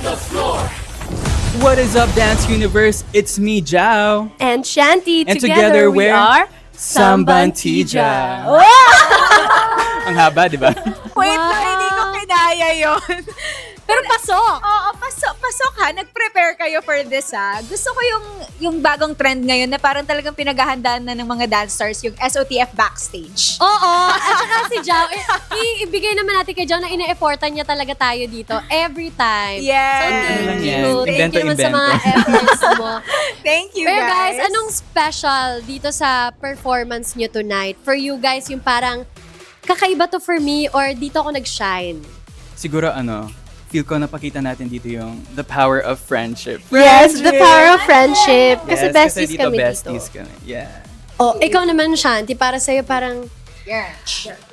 What is up, Dance Universe? It's me, Jao. And Shanty. And together we we're are Sambantija. Wow! Ang haba, di ba? Wait, no, hindi ko kinaya yun. Pero pasok! Oo, pasok ha. Nag-prepare kayo for this ha. Gusto ko yung bagong trend ngayon na parang talagang pinaghahandaan na ng mga dance stars yung SOTF backstage. Oo, at saka si Jao, ibigay naman natin kay Jao na ina-effortan niya talaga tayo dito every time. Yes. So, Ano lang thank yan? you. Thank Invento, you naman sa mga invento. efforts mo. Thank you, Pero guys. guys, anong special dito sa performance niyo tonight? For you guys, yung parang kakaiba to for me or dito ako nag-shine? Siguro feel ko napakita natin dito yung the power of friendship. Yes, the power of friendship. Kasi Yes, besties dito, kami besties dito. kami. Yeah. Oh, ikaw naman, Shanty, para sa'yo parang Yeah.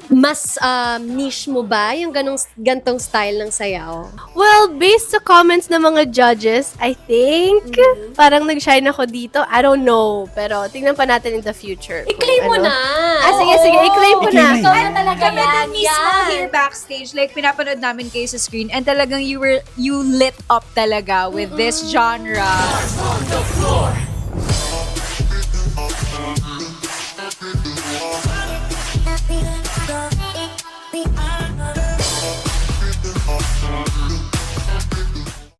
mas niche mo ba yung gantong style ng sayaw? Well, based sa comments ng mga judges, I think parang nag-shine ako dito. I don't know. Pero tingnan pa natin in the future. kung I-claim mo ano. na! Sige, i-claim ko na. Ikaw na talaga Kami yan. din mismo here backstage, like pinapanood namin kayo sa screen and talagang you lit up talaga with this genre.